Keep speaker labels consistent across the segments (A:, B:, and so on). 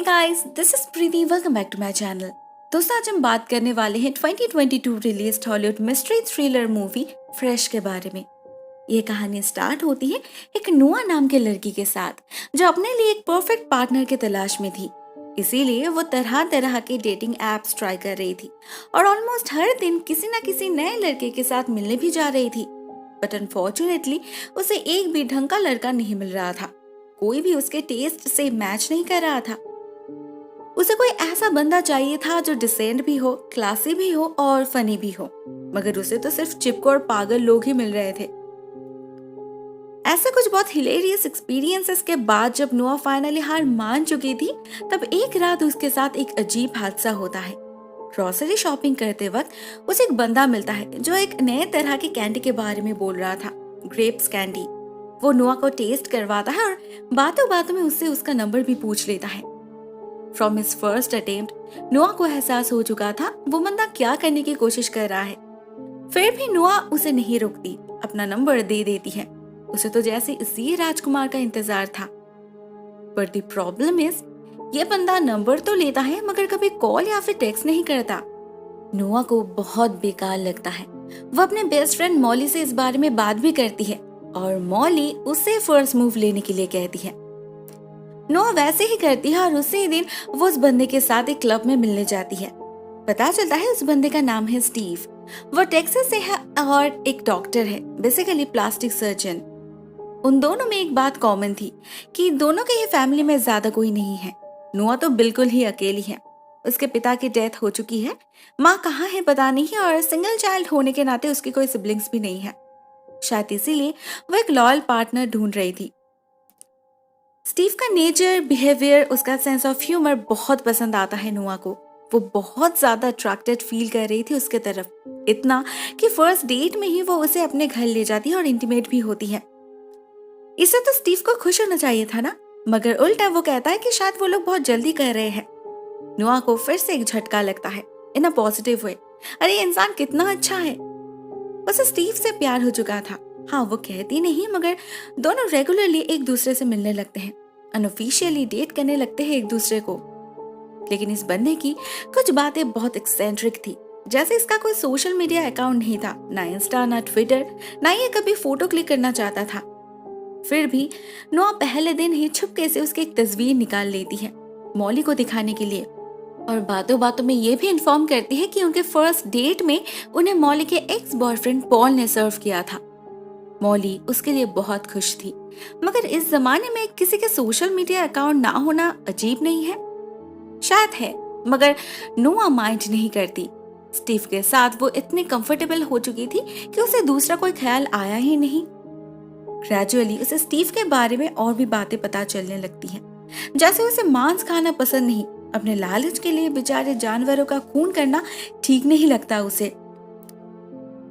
A: Guys, this is Preeti. Welcome back to my channel. दोस्तों, आज हम बात करने वाले हैं 2022 release Hollywood mystery thriller movie Fresh के बारे में। ये कहानी स्टार्ट होती है एक नोआ नाम के लड़की के साथ जो अपने लिए एक परफेक्ट पार्टनर की तलाश में थी। इसीलिए वो तरह तरह के डेटिंग एप्स ट्राई कर रही थी और ऑलमोस्ट हर दिन किसी न किसी नए लड़के के साथ मिलने भी जा रही थी। बट अनफॉर्चुनेटली उसे एक भी ढंग का लड़का नहीं मिल रहा था। कोई भी उसके टेस्ट से मैच नहीं कर रहा था। उसे कोई ऐसा बंदा चाहिए था जो डिसेंट भी हो, क्लासी भी हो और फनी भी हो, मगर उसे तो सिर्फ चिपको और पागल लोग ही मिल रहे थे। ऐसे कुछ बहुत हिलेरियस एक्सपीरियंसेस के बाद जब नोआ फाइनली हार मान चुकी थी, तब एक रात उसके साथ एक अजीब हादसा होता है। ग्रोसरी शॉपिंग करते वक्त उसे एक बंदा मिलता है जो एक नए तरह की कैंडी के बारे में बोल रहा था, ग्रेप्स कैंडी। वो नोआ को टेस्ट करवाता है और बातों बातों में उससे उसका नंबर भी पूछ लेता है। फ्रॉम हिज फर्स्ट अटेम्प्ट नोआ को एहसास हो चुका था वो बंदा क्या करने की कोशिश कर रहा है। फिर भी नोआ उसे नहीं रोकती, अपना नंबर दे देती है। उसे तो जैसे इसी राजकुमार का इंतजार था। बट द प्रॉब्लम इज, ये बंदा नंबर तो लेता है मगर कभी कॉल या फिर टेक्स्ट नहीं करता। नोआ को बहुत बेकार लगता है। वो अपने बेस्ट फ्रेंड मॉली से इस बारे में बात भी करती है और मॉली उससे फर्स्ट मूव लेने के लिए कहती है। नोआ वैसे ही करती है और उसी दिन वो उस बंदे के साथ एक क्लब में मिलने जाती है। पता चलता है उस बंदे का नाम है स्टीव। वो टेक्सास से है और एक डॉक्टर है, बेसिकली प्लास्टिक सर्जन। उन दोनों में एक बात कॉमन थी कि दोनों के ही फैमिली में ज्यादा कोई नहीं है। नोआ तो बिल्कुल ही अकेली है। उसके पिता की डेथ हो चुकी है, माँ कहाँ है पता नहीं, और सिंगल चाइल्ड होने के नाते उसकी कोई सिबलिंग्स भी नहीं है। शायद इसीलिए वो एक लॉयल पार्टनर ढूंढ रही थी। स्टीव का नेचर, बिहेवियर, उसका सेंस ऑफ ह्यूमर बहुत पसंद आता है नोआ को। वो बहुत ज्यादा अट्रैक्टेड फील कर रही थी उसके तरफ, इतना कि फर्स्ट डेट में ही वो उसे अपने घर ले जाती है और इंटीमेट भी होती है। इससे तो स्टीव को खुश होना चाहिए था ना, मगर उल्टा वो कहता है कि शायद वो लोग बहुत जल्दी कर रहे हैं। नोआ को फिर से एक झटका लगता है इन अ पॉजिटिव वे। अरे ये इंसान कितना अच्छा है। उसे स्टीव से प्यार हो चुका था। हाँ, वो कहती नहीं, मगर दोनों रेगुलरली एक दूसरे से मिलने लगते हैं, अनऑफिशियली डेट करने लगते हैं एक दूसरे को। लेकिन इस बंदे की कुछ बातें बहुत एक्सेंट्रिक थी। जैसे इसका कोई सोशल मीडिया अकाउंट नहीं था, ना इंस्टा, ना ट्विटर, ना ये कभी फोटो क्लिक करना चाहता था। फिर भी नोआ पहले दिन ही छुपके से उसकी एक तस्वीर निकाल लेती है मॉली को दिखाने के लिए, और बातों बातों में ये भी इन्फॉर्म करती है कि उनके फर्स्ट डेट में उन्हें मॉली के एक्स बॉयफ्रेंड पॉल ने सर्व किया था। मॉली उसके लिए बहुत खुश थी, मगर इस जमाने में किसी के सोशल मीडिया अकाउंट ना होना अजीब नहीं है? शायद है, मगर नोआ माइंड नहीं करती। स्टीव के साथ वो इतनी कंफर्टेबल हो चुकी थी कि उसे दूसरा कोई ख्याल आया ही नहीं। ग्रेजुअली उसे स्टीव के बारे में और भी बातें पता चलने लगती हैं। जैसे उसे मांस खाना पसंद नहीं, अपने लालच के लिए बेचारे जानवरों का खून करना ठीक नहीं लगता उसे।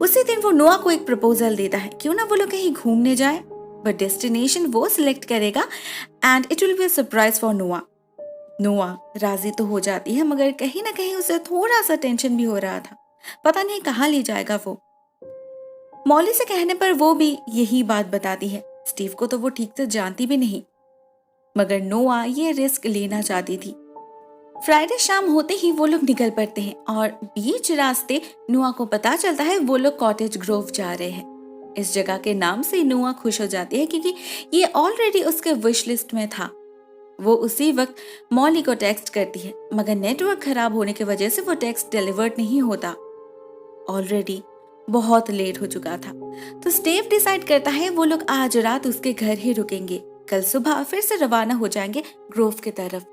A: उसी दिन वो नोआ को एक प्रपोजल देता है, क्यों ना वो लोग कहीं घूमने जाए, बट डेस्टिनेशन वो सिलेक्ट करेगा and it will be a surprise for नोआ। नोआ राजी तो हो जाती है, मगर कहीं ना कहीं उसे थोड़ा सा टेंशन भी हो रहा था, पता नहीं कहाँ ले जाएगा वो। मॉली से कहने पर वो भी यही बात बताती है। स्टीव को तो वो ठीक से जानती भी नहीं, मगर नोआ ये रिस्क लेना चाहती थी। फ्राइडे शाम होते ही वो लोग निकल पड़ते हैं और बीच रास्ते नोआ को पता चलता है वो लोग कॉटेज ग्रोव जा रहे हैं। इस जगह के नाम से नोआ खुश हो जाती है क्योंकि ये ऑलरेडी उसके विश लिस्ट में था। वो उसी वक्त मॉली को टेक्स्ट करती है, मगर नेटवर्क खराब होने की वजह से वो टेक्स्ट डिलीवर्ड नहीं होता। ऑलरेडी बहुत लेट हो चुका था, तो स्टीव डिसाइड करता है वो लोग आज रात उसके घर ही रुकेंगे, कल सुबह फिर से रवाना हो जाएंगे ग्रोव की तरफ।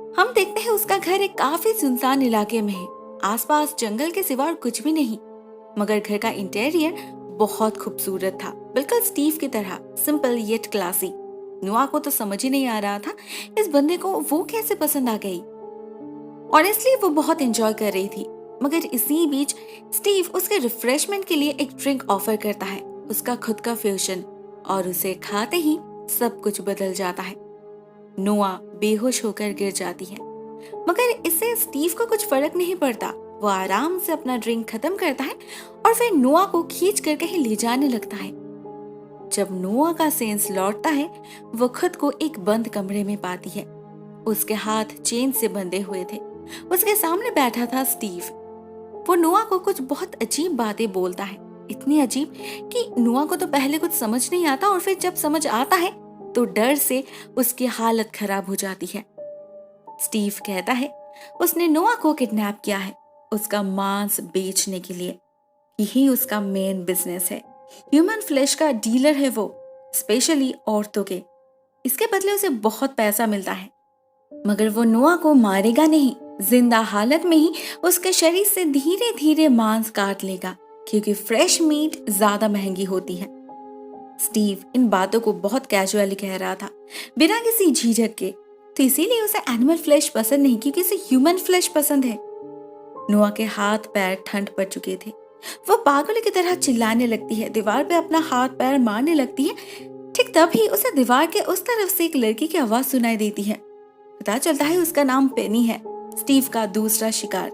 A: हम देखते हैं उसका घर एक काफी सुनसान इलाके में है, आसपास जंगल के सिवा और कुछ भी नहीं, मगर घर का इंटीरियर बहुत खूबसूरत था, बिल्कुल स्टीव की तरह, सिंपल येट क्लासी। नोआ को तो समझ ही नहीं आ रहा था इस बंदे को वो कैसे पसंद आ गई। ऑनेस्टली वो बहुत एंजॉय कर रही थी, मगर इसी बीच स्टीव उसके रिफ्रेशमेंट के लिए एक ड्रिंक ऑफर करता है, उसका खुद का फ्यूजन, और उसे खाते ही सब कुछ बदल जाता है। नोआ बेहोश होकर गिर जाती है, मगर इससे स्टीव को कुछ फर्क नहीं पड़ता। वो आराम से अपना ड्रिंक खत्म करता है और फिर नोआ को खींच कर कहीं ले जाने लगता है। जब नोआ का सेंस लौटता है, वो खुद को एक बंद कमरे में पाती है। उसके हाथ चेन से बंधे हुए थे। उसके सामने बैठा था स्टीव। वो नोआ को कुछ बहुत अजीब बातें बोलता है, इतनी अजीब कि नोआ को तो पहले कुछ समझ नहीं आता और फिर जब समझ आता है तो डर से उसकी हालत खराब हो जाती है। स्टीव कहता है उसने नोआ को किडनैप किया है उसका मांस बेचने के लिए। यही उसका मेन बिजनेस है। ह्यूमन फ्लैश का डीलर है वो, स्पेशली औरतों के। इसके बदले उसे बहुत पैसा मिलता है, मगर वो नोआ को मारेगा नहीं, जिंदा हालत में ही उसके शरीर से धीरे धीरे मांस काट लेगा, क्योंकि फ्रेश मीट ज्यादा महंगी होती है। स्टीव इन बातों को बहुत कैजुअली कह रहा था, बिना किसी झिझक के। तो इसीलिए उसे एनिमल फ्लैश पसंद नहीं, क्योंकि उसे ह्यूमन फ्लैश पसंद है। नोआ के हाथ पैर ठंड पड़ चुके थे। वो पागलों की तरह चिल्लाने लगती है, दीवार पे अपना हाथ पैर मारने लगती है। ठीक तभी उसे दीवार के उस तरफ से एक लड़की की आवाज सुनाई देती है। पता चलता है उसका नाम पेनी है, स्टीव का दूसरा शिकार।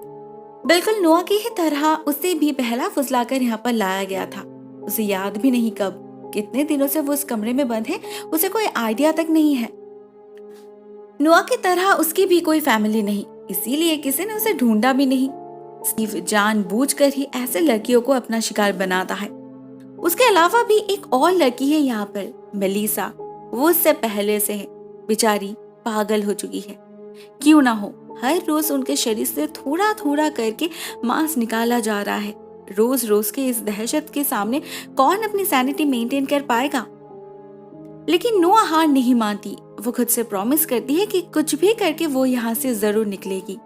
A: बिल्कुल नोआ की ही तरह उसे भी बहला फुसलाकर यहाँ पर लाया गया था। उसे याद भी नहीं कब कितने दिनों से वो उस कमरे में बंद है, उसे कोई आइडिया तक नहीं है। नोआ की तरह उसकी भी कोई फैमिली नहीं, इसीलिए किसी ने उसे ढूंढा भी नहीं। स्टीव जानबूझकर ही ऐसे लड़कियों को अपना शिकार बनाता है। उसके अलावा भी एक और लड़की है यहाँ पर, मेलिसा। वो उससे पहले से है, बेचारी पागल हो चुकी है। क्यों ना हो, हर रोज उनके शरीर से थोड़ा थोड़ा करके मांस निकाला जा रहा है। रोज रोज के इस दहशत के सामने कौन अपनी सैनिटी मेंटेन कर पाएगा। लेकिन नोआ हार नहीं मानती। वो खुद से प्रॉमिस करती है कि कुछ भी करके वो यहाँ से जरूर निकलेगी।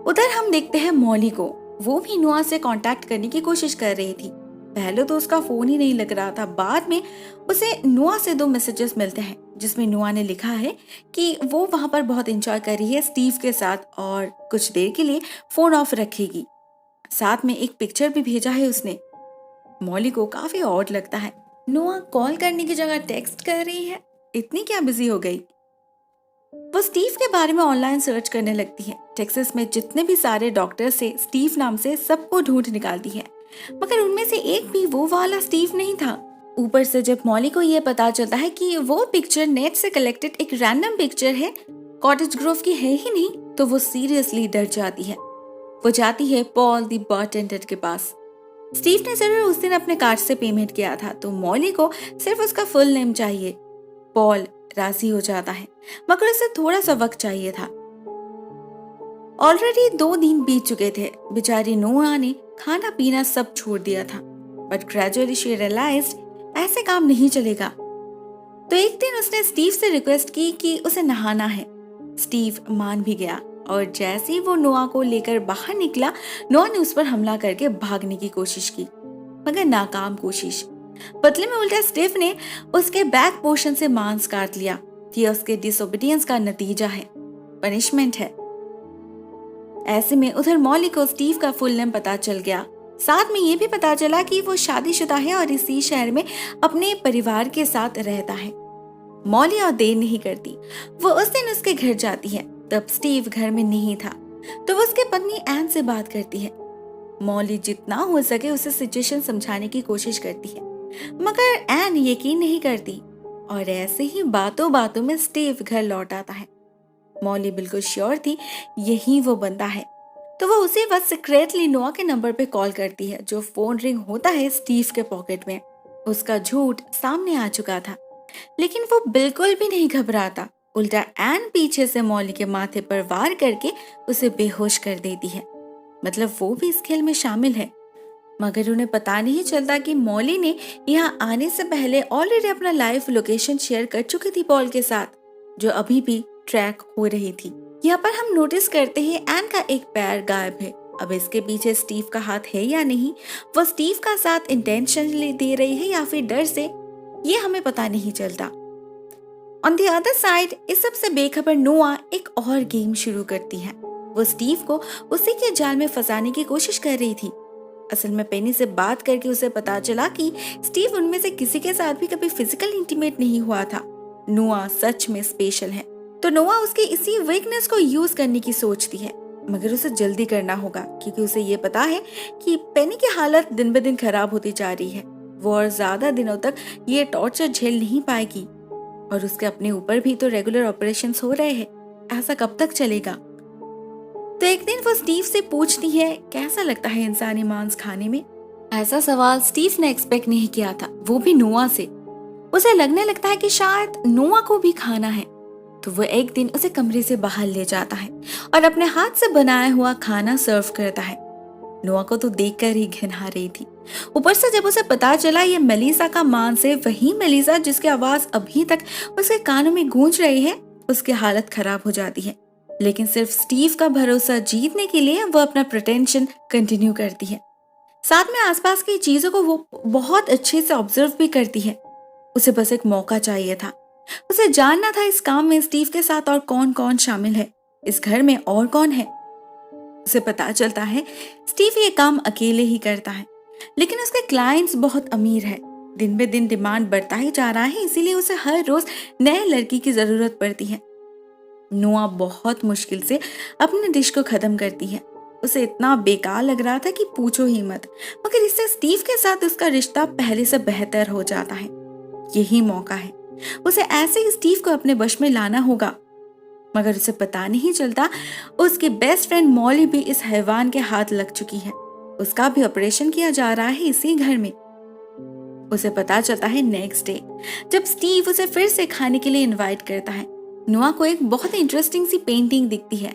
A: उधर हम देखते हैं मॉली को। वो भी नोआ से कांटेक्ट करने की कोशिश कर रही थी। पहले तो उसका फोन ही नहीं लग रहा था। बाद में उसे नोआ से 2 मैसेजेस मिलते हैं, जिसमें नोआ ने लिखा है कि वो वहां पर बहुत एंजॉय कर रही है स्टीव के साथ और कुछ देर के लिए फोन ऑफ रखेगी। साथ में एक पिक्चर भी भेजा है उसने। मॉली को काफी ऑड लगता है, नोआ कॉल करने की जगह टेक्स्ट कर रही है, इतनी क्या बिजी हो गई। वो स्टीव के बारे में ऑनलाइन सर्च करने लगती है। टेक्सास में जितने भी सारे डॉक्टर्स से स्टीव नाम से सबको ढूंढ निकालती है, मगर उनमें से एक भी वो वाला स्टीव नहीं था। ऊपर से जब मॉली को ये पता चलता है कि वो पिक्चर नेट से कलेक्टेड एक रैंडम पिक्चर है, कॉटेज ग्रोव की है ही नहीं, तो वो सीरियसली डर जाती है। वो जाती है पॉल द बारटेंडर के पास। स्टीव ने जरूर उस दिन अपने कार्ड से पेमेंट किया था, तो मॉली को सिर्फ उसका फुल नेम चाहिए। पॉल राजी हो जाता है, मगर उसे थोड़ा सा वक्त चाहिए था। ऑलरेडी 2 दिन बीत चुके थे। बेचारी नोआ ने खाना पीना सब छोड़ दिया था, बट ग्रेजुअली शी रियलाइज्ड ऐसे काम नहीं चलेगा। तो एक दिन उसने स्टीव से रिक्वेस्ट की कि उसे नहाना है। स्टीव मान भी गया और जैसे ही वो नोआ को लेकर बाहर निकला, नोआ ने उस पर हमला करके भागने की कोशिश की, मगर नाकाम कोशिश। बदले में उल्टा स्टीव ने उसके बैक पोर्शन से मांस काट लिया। ये उसके डिसोबीडियंस का नतीजा है, पनिशमेंट है। ऐसे में उधर मॉली को स्टीव का फुल नेम पता चल गया। साथ में ये भी पता चला कि वो शादीशुदा है और इसी शहर में अपने परिवार के साथ रहता है। मॉली और देर नहीं करती, वो उस दिन उसके घर जाती है। तब स्टीव घर में नहीं था, तो वो उसके पत्नी एन से बात करती है। मॉली जितना हो सके उसे सिचुएशन समझाने की कोशिश करती है, मगर एन यकीन नहीं करती और ऐसे ही बातों बातों में स्टीव घर लौट आता है। मॉली बिल्कुल श्योर थी यही वो बंदा है, तो वो उसी वक्त सीक्रेटली नोआ के नंबर पे कॉल करती है। जो फोन रिंग होता है स्टीव के पॉकेट में। उसका झूठ सामने आ चुका था, लेकिन वो बिल्कुल भी नहीं घबराता। उल्टा एन पीछे से मॉली के माथे पर वार करके उसे बेहोश कर देती है। मतलब वो भी इस खेल में शामिल है, मगर उन्हें पता नहीं चलता कि मॉली ने यहाँ आने से पहले ऑलरेडी अपना लाइव लोकेशन शेयर कर चुकी थी पॉल के साथ, जो अभी भी ट्रैक हो रही थी। यहाँ पर हम नोटिस करते हैं एन का एक पैर गायब है। अब इसके पीछे स्टीव का हाथ है या नहीं, वो स्टीव का साथ इंटेंशनली दे रही है या फिर डर से, ये हमें पता नहीं चलता। ऑन द अदर साइड इस सबसे बेखबर नोआ एक और गेम शुरू करती है। वो स्टीव को उसी के जाल में फंसाने की कोशिश कर रही थी। असल में पेनी से बात करके उसे पता चला कि स्टीव उनमें से किसी के साथ भी कभी फिजिकल इंटीमेट नहीं हुआ था। नोआ सच में स्पेशल है, तो नोआ उसके इसी वीकनेस को यूज करने की सोचती है, मगर उसे जल्दी करना होगा क्योंकि उसे ये पता है कि पेनी की हालत दिन ब दिन खराब होती जा रही है। वो और ज्यादा दिनों तक ये टॉर्चर झेल नहीं पाएगी। और उसके अपने ऊपर भी तो रेगुलर ऑपरेशंस हो रहे हैं, ऐसा कब तक चलेगा? तो एक दिन वो स्टीव से पूछती है कैसा लगता है इंसानी मांस खाने में। ऐसा सवाल स्टीव ने एक्सपेक्ट नहीं किया था, वो भी नोआ से। उसे लगने लगता है कि शायद नोआ को भी खाना है, तो वो एक दिन उसे कमरे से बाहर ले जाता है और अपने हाथ से बनाया हुआ खाना सर्व करता है। नोआ को तो देखकर ही घिन आ रही थी। ऊपर से जब उसे पता चला ये मेलिसा का मांस है, वही मेलिसा जिसकी आवाज अभी तक उसके कानों में गूंज रही है, उसकी हालत खराब हो जाती है। लेकिन सिर्फ स्टीव का भरोसा जीतने के लिए वो अपना प्रिटेंशन कंटिन्यू करती है। साथ में आसपास की चीजों को वो बहुत अच्छे से ऑब्जर्व भी करती है। उसे बस एक मौका चाहिए था। उसे जानना था इस काम में स्टीव के साथ और कौन कौन शामिल है, इस घर में और कौन है। उसे पता चलता है स्टीव ये काम अकेले ही करता है, लेकिन उसके क्लाइंट्स बहुत अमीर है। दिन बे दिन डिमांड बढ़ता ही जा रहा है, इसीलिए उसे हर रोज नए लड़की की जरूरत पड़ती है। नोआ बहुत मुश्किल से अपने डिश को खत्म करती है। उसे इतना बेकार लग रहा था कि पूछो ही मत, मगर इससे स्टीव के साथ उसका रिश्ता पहले से बेहतर हो जाता है। यही मौका है, उसे ऐसे ही स्टीव को अपने वश में लाना होगा। मगर उसे पता नहीं चलता उसकी बेस्ट फ्रेंड मॉली भी इस हैवान के हाथ लग चुकी है। उसका भी ऑपरेशन किया जा रहा है इसी घर में। उसे पता चलता है नेक्स्ट डे, जब स्टीव उसे फिर से खाने के लिए इनवाइट करता है। नोआ को एक बहुत इंटरेस्टिंग सी पेंटिंग दिखती है,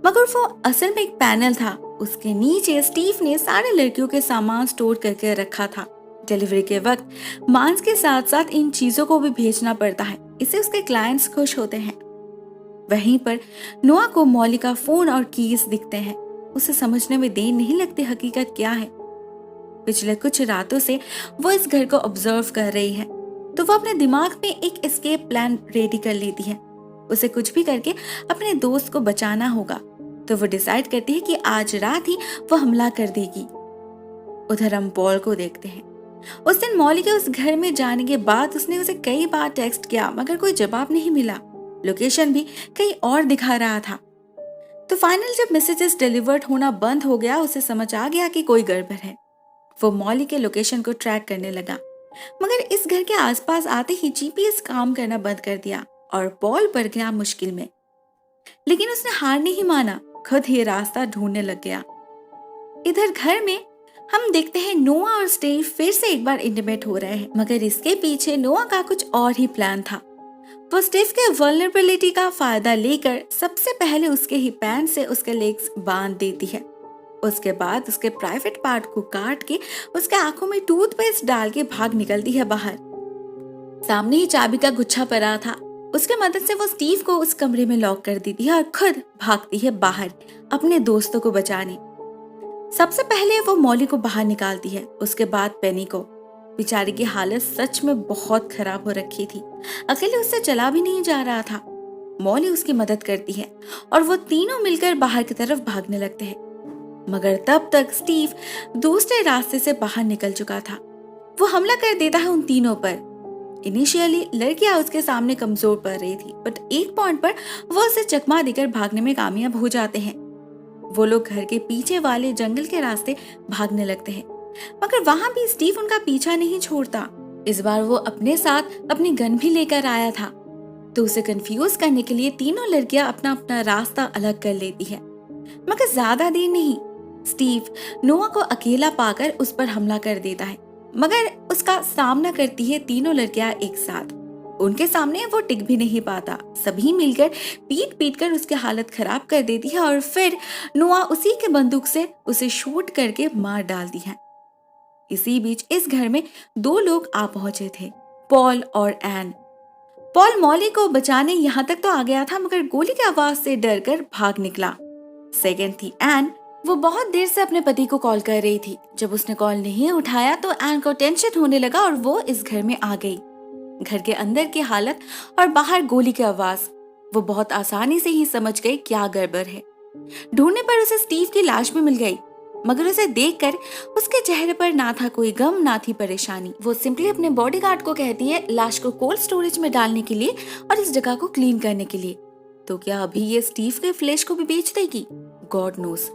A: मगर वो असल में एक पैनल था। उसके नीचे स्टीव ने सारे लड़कियों के सामान स्टोर करके रखा था। डिलीवरी के वक्त मांस के साथ साथ इन चीजों को भी भेजना पड़ता है, इससे उसके क्लाइंट्स खुश होते हैं। वहीं पर नोआ को मॉली का फोन और कीज दिखते हैं। उसे समझने में देर नहीं लगती हकीकत क्या है। पिछले कुछ रातों से वो इस घर को ऑब्जर्व कर रही है, तो वो अपने दिमाग में एक एस्केप प्लान रेडी कर लेती है। उसे कुछ भी करके अपने दोस्त को बचाना होगा, तो वो डिसाइड करती है कि आज रात ही वो हमला कर देगी। उधर हम पॉल को देखते हैं। उस दिन मॉली के उस घर में जाने के बाद उसने उसे कई बार टेक्स्ट किया, मगर कोई जवाब नहीं मिला। लोकेशन भी कहीं और दिखा रहा था। तो फाइनल जब मैसेजेस डिलीवर्ड होना बंद हो गया, उसे समझ आ गया कि कोई गड़बड़ है। वो मॉली के लोकेशन को ट्रैक करने लगा, मगर इस घर के आसपास आते ही जीपीएस काम करना बंद कर दिया और पॉल पड़ गया मुश्किल में। लेकिन उसने हार नहीं माना, खुद ही रास्ता ढूंढने लग गया। इधर घर में हम देखते हैं नोआ और स्टीव फिर से एक बार इंटीमेट हो रहे हैं, मगर इसके पीछे नोआ का कुछ और ही प्लान था। वो स्टीव के वल्नरेबिलिटी का फायदा लेकर सबसे पहले उसके ही पैंट से उसके लेग्स बांध देती है। उसके बाद उसके प्राइवेट पार्ट को काट के उसके आंखों में टूथपेस्ट डाल के भाग निकलती है बाहर। सामने ही चाबी का गुच्छा पड़ा था, उसके मदद से वो स्टीव को उस कमरे में लॉक कर देती है और खुद भागती है बाहर अपने दोस्तों को बचाने। सबसे पहले वो मॉली को बाहर निकालती है, उसके बाद पेनी को। बेचारी की हालत सच में बहुत खराब हो रखी थी, अकेले उससे चला भी नहीं जा रहा था। मॉली उसकी मदद करती है और वो तीनों मिलकर बाहर की तरफ भागने लगते हैं। मगर तब तक स्टीव दूसरे रास्ते से बाहर निकल चुका था। वो हमला कर देता है उन तीनों पर। इनिशियली लड़कियां उसके सामने कमजोर पड़ रही थी, बट एक पॉइंट पर वो उसे चकमा देकर भागने में कामयाब हो जाते हैं। वो लोग घर के पीछे वाले जंगल के रास्ते भागने लगते हैं, मगर वहां भी स्टीव उनका पीछा नहीं छोड़ता। इस बार वो अपने साथ अपनी गन भी लेकर आया था, तो उसे कंफ्यूज करने के लिए तीनों लड़कियां अपना अपना रास्ता अलग कर लेती है। मगर ज्यादा देर नहीं, स्टीव नोआ को अकेला पाकर उस पर हमला कर देता है, मगर उसका सामना करती है तीनों लड़कियां एक साथ। उनके सामने वो टिक भी नहीं पाता। सभी मिलकर पीट पीट कर उसकी हालत खराब कर देती है और फिर नोआ उसी के बंदूक से उसे शूट करके मार डालती है। इसी बीच इस घर में दो लोग आ पहुंचे थे, पॉल और एन। पॉल मॉली को बचाने यहाँ तक तो आ गया था, मगर गोली की आवाज से डरकर भाग निकला। सेकंड थी एन। वो बहुत देर से अपने पति को कॉल कर रही थी। जब उसने कॉल नहीं उठाया तो एन को टेंशन होने लगा और वो इस घर में आ गई। घर के अंदर की हालत और बाहर गोली की आवाज, वो बहुत आसानी से ही समझ गई क्या गड़बड़ है। ढूंढने पर उसे स्टीव की लाश भी मिल गई, मगर उसे देखकर उसके चेहरे पर ना था कोई गम ना थी परेशानी। वो सिंपली अपने बॉडीगार्ड को कहती है लाश को कोल्ड स्टोरेज में डालने के लिए और इस जगह को क्लीन करने के लिए। तो क्या अभी ये स्टीव के फ्लैश को भी बेच देगी? God knows.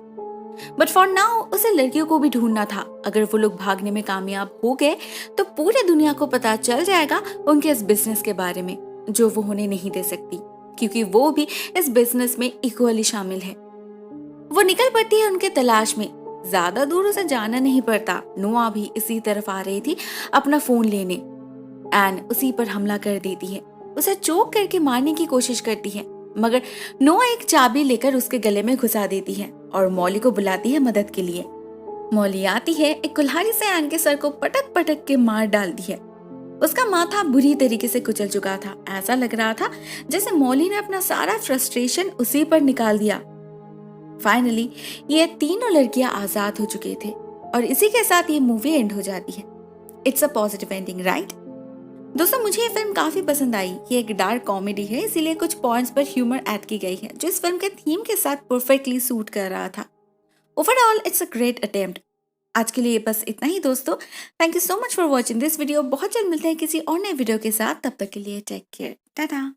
A: But for now उसे लड़कियों को भी ढूंढना था। अगर वो लोग भागने में कामयाब हो गए तो पूरी दुनिया को पता चल जाएगा उनके इस बिजनेस के बारे में। जो वो होने नहीं दे सकती, क्योंकि वो भी इस बिजनेस में इक्वली शामिल है। वो निकल पड़ती है उनके तलाश में। ज्यादा दूर उसे जाना नहीं पड़ता। नोआ भी इसी तरफ आ रही थी अपना फोन लेने। एन उसी पर हमला कर देती है, उसे चोक करके मारने की कोशिश करती है, मगर नोआ एक चाबी लेकर उसके गले में घुसा देती है और मॉली को बुलाती है मदद के लिए। मॉली आती है, एक कुल्हाड़ी से एन के सर को पटक पटक के मार डालती है। उसका माथा बुरी तरीके से कुचल चुका था। ऐसा लग रहा था जैसे मॉली ने अपना सारा फ्रस्ट्रेशन उसी पर निकाल दिया। फाइनली ये तीनों लड़कियां आजाद हो चुके थे और इसी के साथ ये मूवी एंड हो जाती है। It's a positive ending, right? दोस्तों, मुझे ये फिल्म काफी पसंद आई। ये एक डार्क कॉमेडी है, इसीलिए कुछ पॉइंट्स पर ह्यूमर ऐड की गई है जो इस फिल्म के थीम के साथ परफेक्टली सूट कर रहा था। Overall it's a great attempt. आज के लिए बस इतना ही दोस्तों। Thank you so much for watching this video. बहुत जल्द मिलते हैं किसी और नए वीडियो के साथ। तब तक के लिए टेक केयर, टाटा।